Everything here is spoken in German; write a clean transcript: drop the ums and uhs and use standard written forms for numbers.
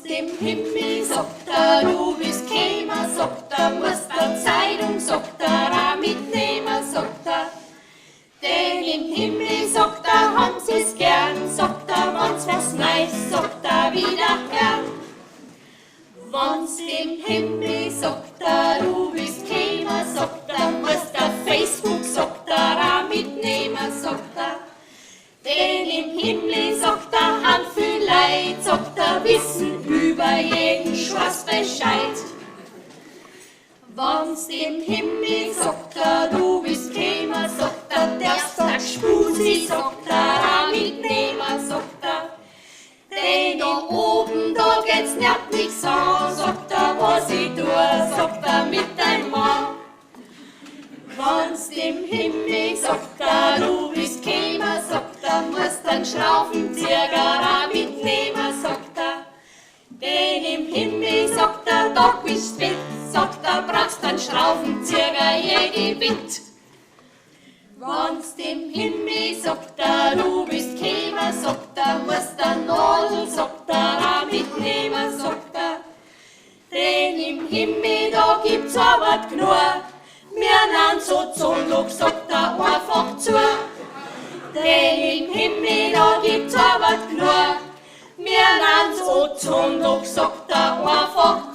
dem Himmel, sagt er, du bist gekommen, sagt er, musst der Zeitung, sagt er, auch mitnehmen, sagt er. Denn im Himmel, sagt er, haben sie's gern, sagt er, wenn's was Neues, sagt er, wieder gern. Wenn's dem Himmel, sagt er, du bist gekommen, sagt er, musst der Facebook, sagt er, auch mitnehmen, sagt er. Denn im Himmel, sagt er, han viel Leid, sagt er, wissen über jeden Scheiß Bescheid. Wenn's dem Himmel, sagt er, du bist gekommen, sagt er, darfst du Spusi, sagt er, auch mitnehmen, sagt er. Denn da oben, da geht's nicht nix an, sagt er, was ich tue, sagt er, mit deinem Mann. Wenn's dem Himmel, sagt er, du bist gekommen, sagt er, musst einen Schraubenzieher auch mitnehmen, sagt er. Denn im Himmel, sagt er, da bist fit, sagt er, brauchst einen Schraubenzieher jede Wind. Wenn's dem Himmel, sagt er, du bist gekommen, sagt er, musst eine Nadel, sagt er, auch mitnehmen, sagt er. Denn im Himmel, da gibt's Arbeit genug, wir nennen so Zonloch, sagt er, einfach zu. Denn im Himmel, da gibt's Arbeit genug, wir nennen so Zonloch, sagt er, einfach